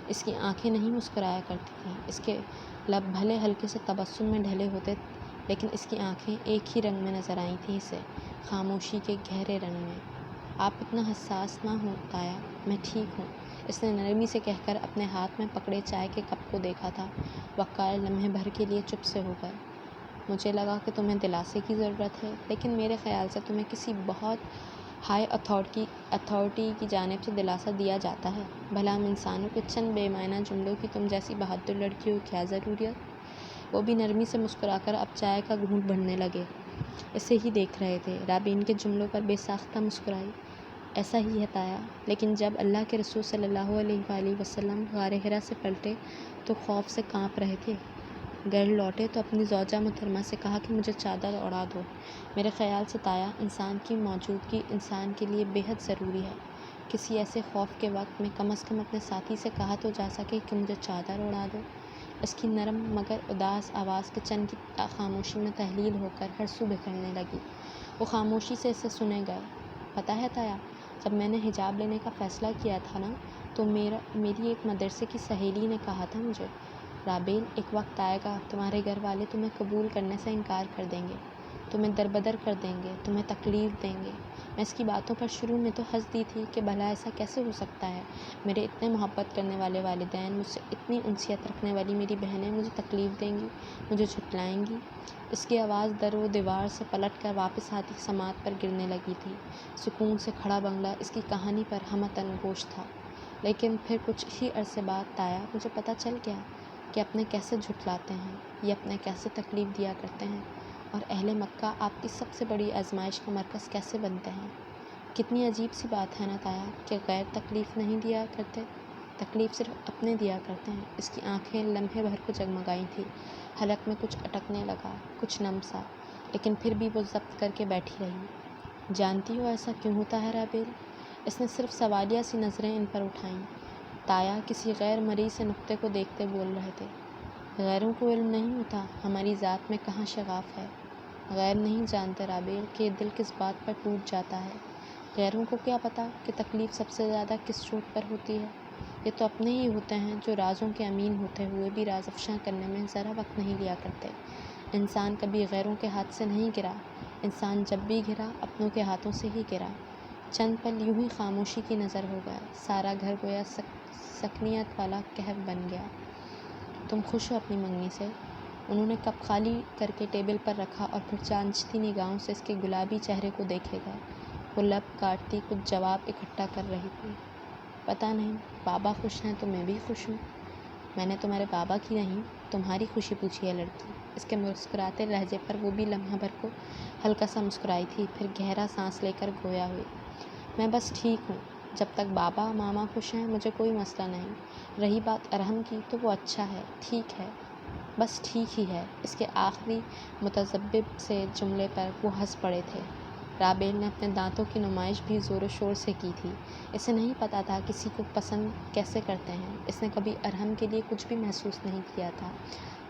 اس کی آنکھیں نہیں مسکرایا کرتی تھیں، اس کے لب بھلے ہلکے سے تبسم میں ڈھلے ہوتے، لیکن اس کی آنکھیں ایک ہی رنگ میں نظر آئی تھیں اسے، خاموشی کے گہرے رنگ میں۔ آپ اتنا حساس نہ ہوں تایا، میں ٹھیک ہوں، اس نے نرمی سے کہہ کر اپنے ہاتھ میں پکڑے چائے کے کپ کو دیکھا تھا۔ وقار لمحے بھر کے لیے چپ سے ہو گئے۔ مجھے لگا کہ تمہیں دلاسے کی ضرورت ہے، لیکن میرے خیال سے تمہیں کسی بہت ہائی اتھارٹی کی جانب سے دلاسا دیا جاتا ہے۔ بھلا ہم انسانوں کے چند بے معنی جملوں کی تم جیسی بہادر لڑکیوں کو کیا ضرورت؟ وہ بھی نرمی سے مسکرا کر اب چائے کا گھونٹ بھرنے لگے۔ اسے ہی دیکھ رہے تھے۔ رابین کے جملوں پر بے ساختہ مسکرائی۔ ایسا ہی ہے تایا، لیکن جب اللہ کے رسول صلی اللہ علیہ وآلہ وسلم غار حرا سے پلٹے تو خوف سے کانپ رہے تھے۔ گھر لوٹے تو اپنی زوجہ محترمہ سے کہا کہ مجھے چادر اوڑھا دو۔ میرے خیال سے تایا، انسان کی موجودگی انسان کے لیے بے حد ضروری ہے۔ کسی ایسے خوف کے وقت میں کم از کم اپنے ساتھی سے کہا تو جا سکے کہ مجھے چادر اوڑھا دو۔ اس کی نرم مگر اداس آواز کچن کی خاموشی میں تحلیل ہو کر ہر سو بکھرنے لگی۔ وہ خاموشی سے اسے سنے گئے۔ پتہ ہے تایا، جب میں نے حجاب لینے کا فیصلہ کیا تھا نا، تو میری ایک مدرسے کی سہیلی نے کہا تھا مجھے، رابیل، ایک وقت آئے گا تمہارے گھر والے تمہیں قبول کرنے سے انکار کر دیں گے، تمہیں دربدر کر دیں گے، تمہیں تکلیف دیں گے۔ میں اس کی باتوں پر شروع میں تو ہنس دی تھی کہ بھلا ایسا کیسے ہو سکتا ہے؟ میرے اتنے محبت کرنے والے والدین، مجھ سے اتنی انسیت رکھنے والی میری بہنیں مجھے تکلیف دیں گی، مجھے جھٹلائیں گی۔ اس کی آواز در و دیوار سے پلٹ کر واپس آتی سماعت پر گرنے لگی تھی۔ سکون سے کھڑا بنگلہ اس کی کہانی پر ہمت انگوش تھا۔ لیکن پھر کچھ ہی عرصے بعد تایا، مجھے پتہ چل گیا کہ اپنے کیسے جھٹلاتے ہیں، یہ اپنے کیسے تکلیف دیا کرتے ہیں، اور اہل مکہ آپ کی سب سے بڑی آزمائش کا مرکز کیسے بنتے ہیں۔ کتنی عجیب سی بات ہے نا تایا کہ غیر تکلیف نہیں دیا کرتے، تکلیف صرف اپنے دیا کرتے ہیں۔ اس کی آنکھیں لمحے بھر کو جگمگائی تھیں، حلق میں کچھ اٹکنے لگا، کچھ نم سا، لیکن پھر بھی وہ ضبط کر کے بیٹھی رہی۔ جانتی ہو ایسا کیوں ہوتا ہے رابیل؟ اس نے صرف سوالیہ سی نظریں ان پر اٹھائیں۔ تایا کسی غیر مرئی سے نقطے کو دیکھتے بول رہے تھے۔ غیروں کو علم نہیں ہوتا ہماری ذات میں کہاں شغاف ہے۔ غیر نہیں جانتے رابیل کہ یہ دل کس بات پر ٹوٹ جاتا ہے۔ غیروں کو کیا پتہ کہ تکلیف سب سے زیادہ کس چوٹ پر ہوتی ہے۔ یہ تو اپنے ہی ہوتے ہیں جو رازوں کے امین ہوتے ہوئے بھی راز افشاں کرنے میں ذرا وقت نہیں لیا کرتے۔ انسان کبھی غیروں کے ہاتھ سے نہیں گرا، انسان جب بھی گرا اپنوں کے ہاتھوں سے ہی گرا۔ چند پل یوں ہی خاموشی کی نظر ہو گئے۔ سارا گھر گویا سکنیت والا کہف بن گیا۔ تم خوش ہو اپنی منگنی سے؟ انہوں نے کپ خالی کر کے ٹیبل پر رکھا اور پھر چانچتی نگاہوں سے اس کے گلابی چہرے کو دیکھے گئے۔ وہ لب کاٹتی کچھ جواب اکٹھا کر رہی تھی۔ پتہ نہیں، بابا خوش ہیں تو میں بھی خوش ہوں۔ میں نے تمہارے بابا کی نہیں، تمہاری خوشی پوچھی ہے لڑکی۔ اس کے مسکراتے لہجے پر وہ بھی لمحہ بھر کو ہلکا سا مسکرائی تھی، پھر گہرا سانس لے کر گویا ہوئی۔ میں بس ٹھیک ہوں، جب تک بابا ماما خوش ہیں مجھے کوئی مسئلہ نہیں۔ رہی بات ارحم کی تو وہ اچھا ہے، ٹھیک ہے، بس ٹھیک ہی ہے۔ اس کے آخری متذبذب سے جملے پر وہ ہنس پڑے تھے۔ رابیل نے اپنے دانتوں کی نمائش بھی زور و شور سے کی تھی۔ اسے نہیں پتا تھا کسی کو پسند کیسے کرتے ہیں۔ اس نے کبھی ارحم کے لیے کچھ بھی محسوس نہیں کیا تھا۔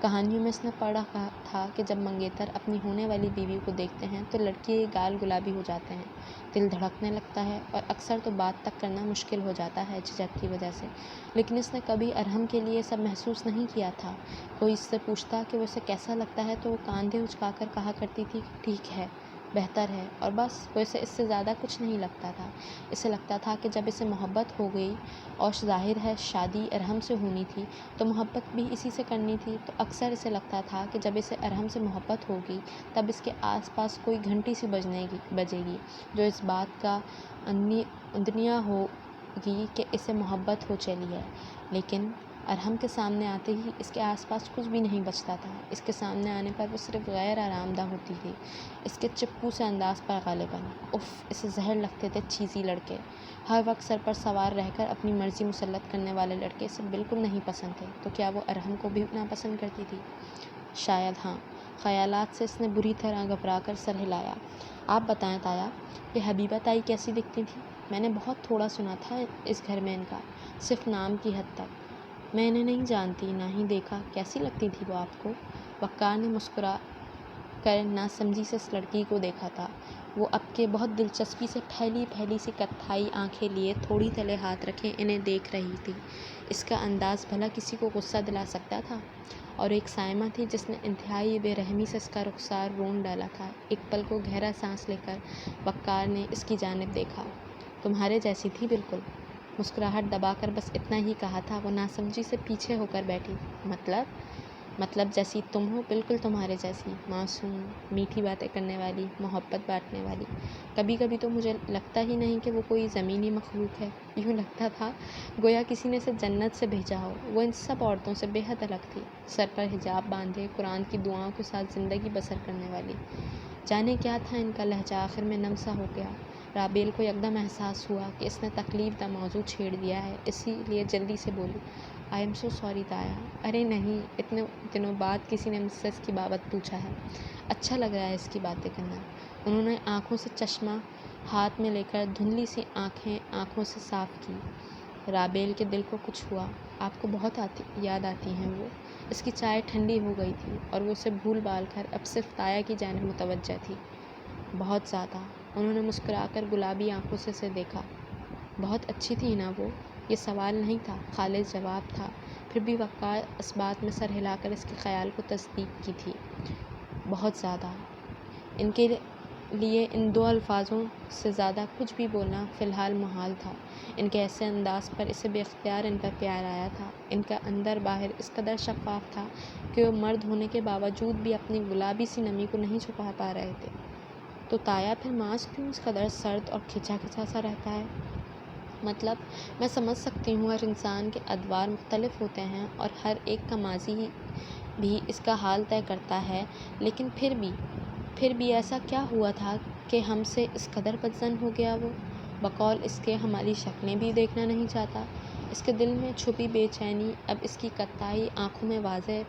کہانیوں میں اس نے پڑھا تھا کہ جب منگیتر اپنی ہونے والی بیوی کو دیکھتے ہیں تو لڑکی کے گال گلابی ہو جاتے ہیں، دل دھڑکنے لگتا ہے اور اکثر تو بات تک کرنا مشکل ہو جاتا ہے جھجک کی وجہ سے۔ لیکن اس نے کبھی ارحم کے لیے سب محسوس نہیں کیا تھا۔ کوئی اس سے پوچھتا کہ وہ اسے کیسا لگتا ہے تو وہ کاندھے اچکا کر کہا کرتی تھی کہ ٹھیک ہے، بہتر ہے، اور بس۔ وہ اسے اس سے زیادہ کچھ نہیں لگتا تھا۔ اسے لگتا تھا کہ جب اسے محبت ہو گئی، اور ظاہر ہے شادی ارحم سے ہونی تھی تو محبت بھی اسی سے کرنی تھی، تو اکثر اسے لگتا تھا کہ جب اسے ارحم سے محبت ہوگی تب اس کے آس پاس کوئی گھنٹی سی بجے گی جو اس بات کا اندنیہ ہوگی کہ اسے محبت ہو چلی ہے۔ لیکن ارحم کے سامنے آتے ہی اس کے آس پاس کچھ بھی نہیں بچتا تھا۔ اس کے سامنے آنے پر وہ صرف غیر آرام دہ ہوتی تھی، اس کے چپکو سے انداز پر غالباً۔ اف، اسے زہر لگتے تھے چیزی لڑکے۔ ہر وقت سر پر سوار رہ کر اپنی مرضی مسلط کرنے والے لڑکے اسے بالکل نہیں پسند تھے۔ تو کیا وہ ارحم کو بھی ناپسند کرتی تھی؟ شاید ہاں۔ خیالات سے اس نے بری طرح گھبرا کر سر ہلایا۔ آپ بتائیں تایا، یہ حبیبہ تائی کیسی دکھتی تھی؟ میں نے بہت تھوڑا سنا تھا اس گھر میں ان کا، صرف نام کی حد تک۔ میں انہیں نہیں جانتی، نہ ہی دیکھا۔ کیسی لگتی تھی وہ آپ کو؟ وقار نے مسکرا کر ناسمجھی سے اس لڑکی کو دیکھا تھا۔ وہ اب کے بہت دلچسپی سے پھیلی پھیلی سی کتھائی آنکھیں لیے تھوڑی تلے ہاتھ رکھے انہیں دیکھ رہی تھی۔ اس کا انداز بھلا کسی کو غصہ دلا سکتا تھا؟ اور ایک صائمہ تھی جس نے انتہائی بے رحمی سے اس کا رخسار رون ڈالا تھا۔ ایک پل کو گہرا سانس لے کر وقار نے اس کی جانب دیکھا۔ تمہارے جیسی تھی بالکل۔ مسکراہٹ دبا کر بس اتنا ہی کہا تھا۔ وہ ناسمجھی سے پیچھے ہو کر بیٹھی۔ مطلب جیسی تم ہو، بالکل تمہارے جیسی، معصوم، میٹھی باتیں کرنے والی، محبت بانٹنے والی۔ کبھی کبھی تو مجھے لگتا ہی نہیں کہ وہ کوئی زمینی مخلوق ہے، یوں لگتا تھا گویا کسی نے اسے جنت سے بھیجا ہو۔ وہ ان سب عورتوں سے بے حد الگ تھی، سر پر حجاب باندھے، قرآن کی دعاؤں کے ساتھ زندگی بسر کرنے والی۔ جانے کیا تھا ان کا لہجہ آخر میں نم سا ہو گیا۔ رابیل کو یکدم احساس ہوا کہ اس نے تکلیف دہ موضوع چھیڑ دیا ہے، اسی لیے جلدی سے بولی، آئی ایم سو سوری تایا۔ ارے نہیں، اتنے دنوں بعد کسی نے مجھ سے اس کی بابت پوچھا ہے، اچھا لگ رہا ہے اس کی باتیں کرنا۔ انہوں نے آنکھوں سے چشمہ ہاتھ میں لے کر دھندلی سی آنکھیں آنکھوں سے صاف کی۔ رابیل کے دل کو کچھ ہوا۔ آپ کو بہت یاد آتی ہیں وہ؟ اس کی چائے ٹھنڈی ہو گئی تھی اور وہ اسے بھول بھال کر اب صرف تایا کی جانب متوجہ تھی۔ بہت زیادہ۔ انہوں نے مسکرا کر گلابی آنکھوں سے اسے دیکھا۔ بہت اچھی تھی نا وہ؟ یہ سوال نہیں تھا، خالص جواب تھا۔ پھر بھی وقار اس بات میں سر ہلا کر اس کے خیال کو تصدیق کی تھی۔ بہت زیادہ۔ ان کے لیے ان دو الفاظوں سے زیادہ کچھ بھی بولنا فی الحال محال تھا۔ ان کے ایسے انداز پر اسے بے اختیار ان پر پیار آیا تھا۔ ان کا اندر باہر اس قدر شفاف تھا کہ وہ مرد ہونے کے باوجود بھی اپنی گلابی سی نمی کو نہیں چھپا پا رہے تھے۔ تو تایا، پھر ماس کیوں اس قدر سرد اور کھچا کھچا سا رہتا ہے؟ مطلب، میں سمجھ سکتی ہوں ہر انسان کے ادوار مختلف ہوتے ہیں اور ہر ایک کا ماضی بھی اس کا حال طے کرتا ہے، لیکن پھر بھی ایسا کیا ہوا تھا کہ ہم سے اس قدر بدظن ہو گیا وہ؟ بقول اس کے ہماری شکلیں بھی دیکھنا نہیں چاہتا۔ اس کے دل میں چھپی بے چینی اب اس کی کتائی آنکھوں میں واضح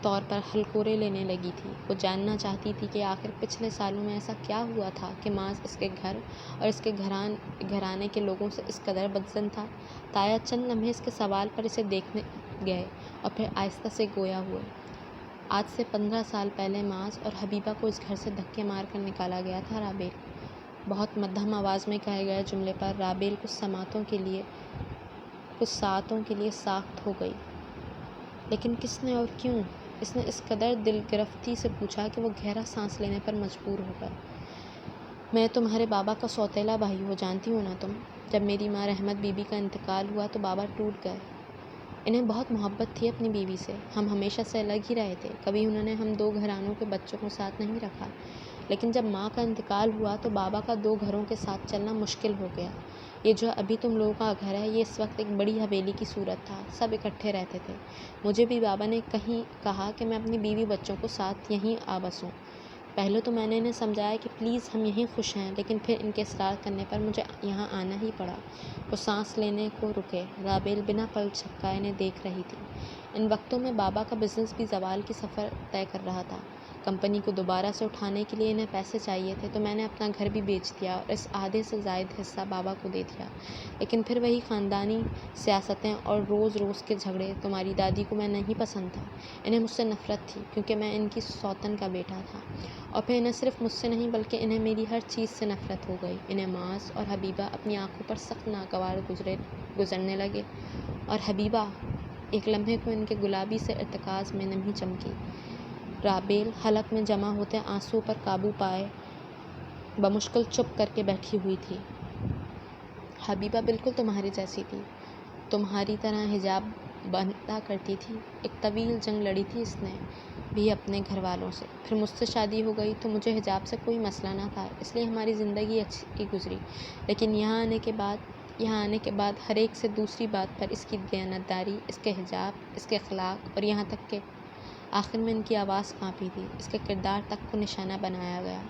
طور پر ہلکورے لینے لگی تھی۔ وہ جاننا چاہتی تھی کہ آخر پچھلے سالوں میں ایسا کیا ہوا تھا کہ ماس اس کے گھر اور اس کے گھرانے کے لوگوں سے اس قدر بدظن تھا۔ تایا چند لمحے اس کے سوال پر اسے دیکھنے گئے اور پھر آہستہ سے گویا ہوئے۔ آج سے 15 سال پہلے ماس اور حبیبہ کو اس گھر سے دھکے مار کر نکالا گیا تھا رابیل۔ بہت مدھم آواز میں کہے گئے جملے پر رابیل کچھ ساعتوں کے لیے ساکت ہو گئی۔ لیکن کس نے اور کیوں؟ اس نے اس قدر دل گرفتی سے پوچھا کہ وہ گہرا سانس لینے پر مجبور ہو گئے۔ میں تمہارے بابا کا سوتیلا بھائی ہوں، جانتی ہو نا تم؟ جب میری ماں رحمت بی بی کا انتقال ہوا تو بابا ٹوٹ گئے۔ انہیں بہت محبت تھی اپنی بیوی سے، ہم ہمیشہ سے الگ ہی رہے تھے، کبھی انہوں نے ہم دو گھرانوں کے بچوں کو ساتھ نہیں رکھا۔ لیکن جب ماں کا انتقال ہوا تو بابا کا دو گھروں کے ساتھ چلنا مشکل ہو گیا۔ یہ جو ابھی تم لوگوں کا گھر ہے، یہ اس وقت ایک بڑی حویلی کی صورت تھا، سب اکٹھے رہتے تھے۔ مجھے بھی بابا نے کہا کہ میں اپنی بیوی بچوں کو ساتھ یہیں آ بسوں۔ پہلے تو میں نے انہیں سمجھایا کہ پلیز ہم یہیں خوش ہیں، لیکن پھر ان کے اصرار کرنے پر مجھے یہاں آنا ہی پڑا۔ وہ سانس لینے کو رکے۔ رابیل بنا پلک جھپکائے انہیں دیکھ رہی تھی۔ ان وقتوں میں بابا کا بزنس بھی زوال کی سفر طے کر رہا تھا۔ کمپنی کو دوبارہ سے اٹھانے کے لیے انہیں پیسے چاہیے تھے، تو میں نے اپنا گھر بھی بیچ دیا اور اس آدھے سے زائد حصہ بابا کو دے دیا۔ لیکن پھر وہی خاندانی سیاستیں اور روز روز کے جھگڑے۔ تمہاری دادی کو میں نہیں پسند تھا، انہیں مجھ سے نفرت تھی، کیونکہ میں ان کی سوتن کا بیٹا تھا۔ اور پھر انہیں صرف مجھ سے نہیں بلکہ انہیں میری ہر چیز سے نفرت ہو گئی۔ انہیں معاذ اور حبیبہ اپنی آنکھوں پر سخت ناگوار گزرنے لگے، اور حبیبہ ایک لمحے کو ان کے گلابی سے ارتکاز میں نمی چمکی۔ رابیل حلق میں جمع ہوتے آنسوؤں پر قابو پائے بمشکل چپ کر کے بیٹھی ہوئی تھی۔ حبیبہ بالکل تمہاری جیسی تھی، تمہاری طرح حجاب باندھا کرتی تھی۔ ایک طویل جنگ لڑی تھی اس نے بھی اپنے گھر والوں سے، پھر مجھ سے شادی ہو گئی تو مجھے حجاب سے کوئی مسئلہ نہ تھا، اس لیے ہماری زندگی اچھی گزری۔ لیکن یہاں آنے کے بعد ہر ایک سے دوسری بات پر اس کی دیانتداری، اس کے حجاب، اس کے اخلاق، اور یہاں تک کہ آخر میں ان کی آواز کانپی تھی، اس کے کردار تک کو نشانہ بنایا گیا۔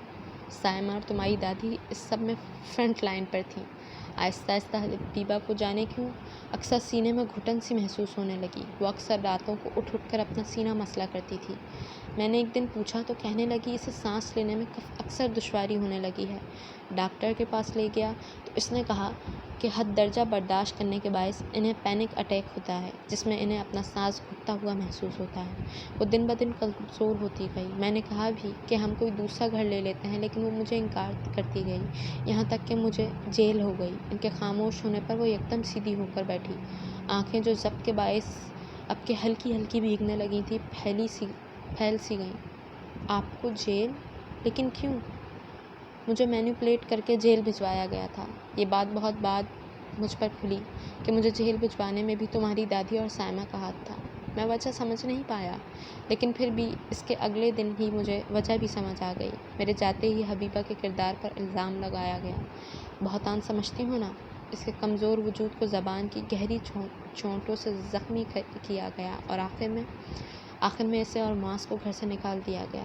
سائمہ اور تمہاری دادی اس سب میں فرنٹ لائن پر تھیں۔ آہستہ آہستہ حبیبہ کو جانے کیوں اکثر سینے میں گھٹن سی محسوس ہونے لگی۔ وہ اکثر راتوں کو اٹھ کر اپنا سینہ مسلا کرتی تھی۔ میں نے ایک دن پوچھا تو کہنے لگی اسے سانس لینے میں اکثر دشواری ہونے لگی ہے۔ ڈاکٹر کے پاس لے گیا تو اس نے کہا کہ حد درجہ برداشت کرنے کے باعث انہیں پینک اٹیک ہوتا ہے، جس میں انہیں اپنا سانس گھٹتا ہوا محسوس ہوتا ہے۔ وہ دن بدن کمزور ہوتی گئی۔ میں نے کہا بھی کہ ہم کوئی دوسرا گھر لے لیتے ہیں، لیکن وہ مجھے انکار کرتی گئی، یہاں تک کہ مجھے جیل ہو گئی۔ ان کے خاموش ہونے پر وہ یکدم سیدھی ہو کر بیٹھی، آنکھیں جو ضبط کے باعث اب کہ ہلکی ہلکی بھیگنے لگی تھیں پھیل سی گئیں۔ آپ کو جیل؟ لیکن کیوں؟ مجھے مینیپولیٹ کر کے جیل بھجوایا گیا تھا۔ یہ بات بہت بعد مجھ پر کھلی کہ مجھے جیل بھجوانے میں بھی تمہاری دادی اور سائمہ کا ہاتھ تھا۔ میں وجہ سمجھ نہیں پایا، لیکن پھر بھی اس کے اگلے دن ہی مجھے وجہ بھی سمجھ آ گئی۔ میرے جاتے ہی حبیبہ کے کردار پر الزام لگایا گیا۔ بہتان سمجھتی ہو نا؟ اس کے کمزور وجود کو زبان کی گہری چونٹوں سے زخمی کیا گیا، اور آخر میں اسے اور معاذ کو گھر سے نکال دیا گیا۔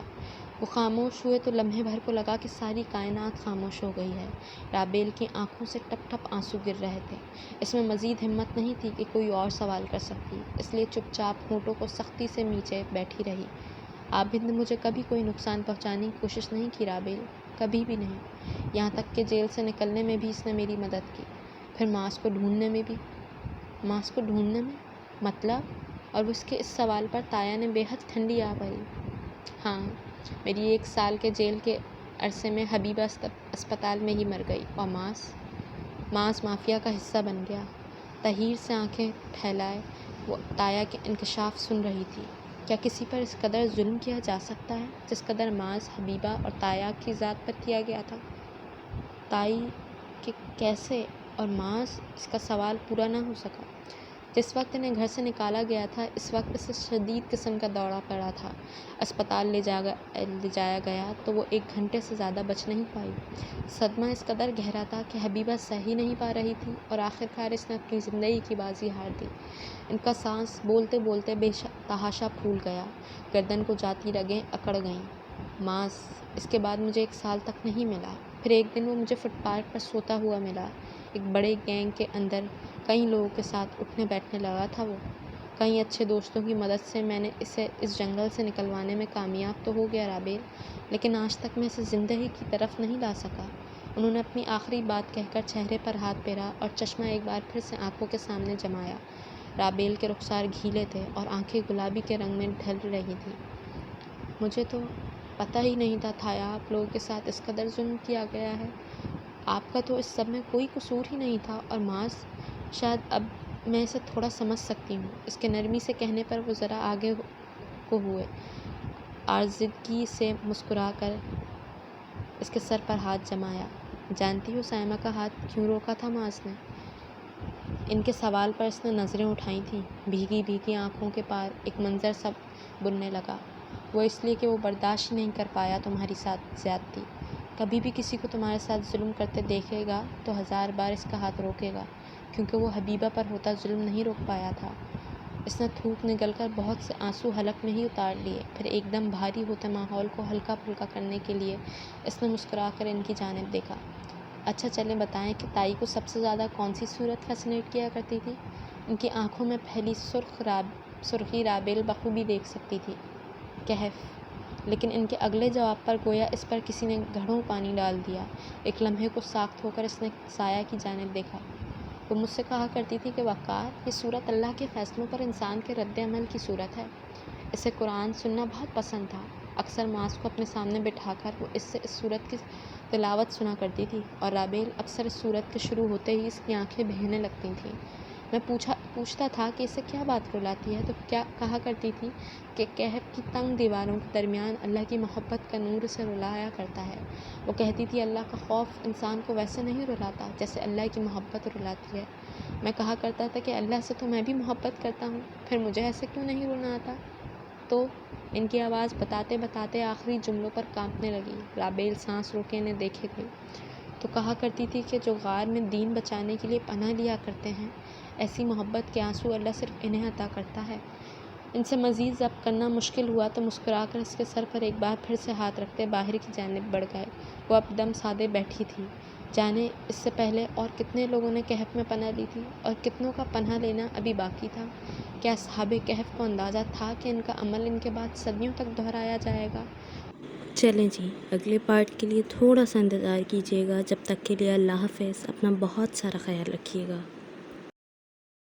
وہ خاموش ہوئے تو لمحے بھر کو لگا کہ ساری کائنات خاموش ہو گئی ہے۔ رابیل کی آنکھوں سے ٹپ ٹپ آنسو گر رہے تھے۔ اس میں مزید ہمت نہیں تھی کہ کوئی اور سوال کر سکتی، اس لیے چپ چاپ ہونٹوں کو سختی سے میچے بیٹھی رہی۔ آبد نے مجھے کبھی کوئی نقصان پہنچانے کی کوشش نہیں کی رابیل، کبھی بھی نہیں، یہاں تک کہ جیل سے نکلنے میں بھی اس نے میری مدد کی، پھر معاذ کو ڈھونڈنے میں مطلب؟ اور اس کے اس سوال پر تایا نے بے حد ٹھنڈی آ بھری۔ ہاں، میری 1 سال کے جیل کے عرصے میں حبیبہ اسپتال میں ہی مر گئی، اور معاذ مافیا کا حصہ بن گیا۔ تحیر سے آنکھیں پھیلائے وہ تایا کے انکشاف سن رہی تھی۔ کیا کسی پر اس قدر ظلم کیا جا سکتا ہے جس قدر معاذ، حبیبہ اور تایا کی ذات پر کیا گیا تھا؟ تائی کہ کیسے؟ اور معاذ؟ اس کا سوال پورا نہ ہو سکا۔ جس وقت انہیں گھر سے نکالا گیا تھا، اس وقت اسے شدید قسم کا دورہ پڑا تھا۔ اسپتال لے جایا گیا تو وہ 1 گھنٹے سے زیادہ بچ نہیں پائی۔ صدمہ اس قدر گہرا تھا کہ حبیبہ سہ ہی نہیں پا رہی تھی، اور آخرکار اس نے اپنی زندگی کی بازی ہار دی۔ ان کا سانس بولتے بولتے بے تحاشا پھول گیا، گردن کو جاتی رگیں اکڑ گئیں۔ معاذ اس کے بعد مجھے 1 سال تک نہیں ملا۔ پھر ایک دن وہ مجھے فٹ پاتھ پر سوتا ہوا ملا۔ ایک بڑے گینگ کے اندر کئی لوگوں کے ساتھ اٹھنے بیٹھنے لگا تھا وہ۔ کئی اچھے دوستوں کی مدد سے میں نے اسے اس جنگل سے نکلوانے میں کامیاب تو ہو گیا رابیل، لیکن آج تک میں اسے زندگی کی طرف نہیں لا سکا۔ انہوں نے اپنی آخری بات کہہ کر چہرے پر ہاتھ پھیرا اور چشمہ ایک بار پھر سے آنکھوں کے سامنے جمایا۔ رابیل کے رخسار گھیلے تھے اور آنکھیں گلابی کے رنگ میں ڈھل رہی تھیں۔ مجھے تو پتہ ہی نہیں تھا تایا، آپ لوگوں کے ساتھ اس قدر ظلم کیا گیا ہے۔ آپ کا تو اس سب میں کوئی قصور ہی نہیں تھا۔ اور معاذ؟ شاید اب میں اسے تھوڑا سمجھ سکتی ہوں۔ اس کے نرمی سے کہنے پر وہ ذرا آگے کو ہوئے، آزردگی سے مسکرا کر اس کے سر پر ہاتھ جمایا۔ جانتی ہو سائمہ کا ہاتھ کیوں روکا تھا معاذ نے؟ ان کے سوال پر اس نے نظریں اٹھائی تھیں، بھیگی بھیگی آنکھوں کے پار ایک منظر سا بننے لگا۔ وہ اس لیے کہ وہ برداشت ہی نہیں کر پایا تمہاری ساتھ زیادتی۔ کبھی بھی کسی کو تمہارے ساتھ ظلم کرتے دیکھے گا تو 1000 بار اس کا ہاتھ روکے گا، کیونکہ وہ حبیبہ پر ہوتا ظلم نہیں روک پایا تھا۔ اس نے تھوک نگل کر بہت سے آنسو حلق میں ہی اتار لیے۔ پھر ایک دم بھاری ہوتے ماحول کو ہلکا پھلکا کرنے کے لیے اس نے مسکرا کر ان کی جانب دیکھا۔ اچھا چلیں بتائیں کہ تائی کو سب سے زیادہ کون سی صورت فیسنیٹ کیا کرتی تھی؟ ان کی آنکھوں میں پھیلی سرخی رابیل بخوبی دیکھ سکتی تھی۔ کہف۔ لیکن ان کے اگلے جواب پر گویا اس پر کسی نے گھڑوں پانی ڈال دیا۔ ایک لمحے کو ساخت ہو کر اس نے سایہ کی جانب دیکھا۔ وہ مجھ سے کہا کرتی تھی کہ وقار، یہ صورت اللہ کے فیصلوں پر انسان کے رد عمل کی صورت ہے۔ اسے قرآن سننا بہت پسند تھا۔ اکثر معاذ کو اپنے سامنے بٹھا کر وہ اس سے اس صورت کی تلاوت سنا کرتی تھی، اور رابیل اکثر اس صورت کے شروع ہوتے ہی اس کی آنکھیں بہنے لگتی تھیں۔ میں پوچھتا تھا کہ اسے کیا بات رلاتی ہے تو کیا کہا کرتی تھی کہ کہف کی تنگ دیواروں کے درمیان اللہ کی محبت کا نور اسے رلایا کرتا ہے۔ وہ کہتی تھی اللہ کا خوف انسان کو ویسے نہیں رلاتا جیسے اللہ کی محبت رلاتی ہے۔ میں کہا کرتا تھا کہ اللہ سے تو میں بھی محبت کرتا ہوں، پھر مجھے ایسے کیوں نہیں رونا آتا؟ تو ان کی آواز بتاتے بتاتے آخری جملوں پر کانپنے لگی۔ رابیل سانس روکے انہیں دیکھے گئی تو کہا کرتی تھی کہ جو غار میں دین بچانے کے لیے پناہ لیا کرتے ہیں، ایسی محبت کے آنسو اللہ صرف انہیں عطا کرتا ہے۔ ان سے مزید ضبط کرنا مشکل ہوا تو مسکرا کر اس کے سر پر ایک بار پھر سے ہاتھ رکھتے باہر کی جانب بڑھ گئے۔ وہ اب دم سادے بیٹھی تھی۔ جانے اس سے پہلے اور کتنے لوگوں نے کہف میں پناہ لی تھی، اور کتنوں کا پناہ لینا ابھی باقی تھا؟ کیا اصحاب کہف کو اندازہ تھا کہ ان کا عمل ان کے بعد صدیوں تک دہرایا جائے گا؟ چلیں جی، اگلے پارٹ کے لیے تھوڑا سا انتظار کیجیے گا۔ جب تک کے لیے اللہ حافظ، اپنا بہت سارا خیال رکھیے گا۔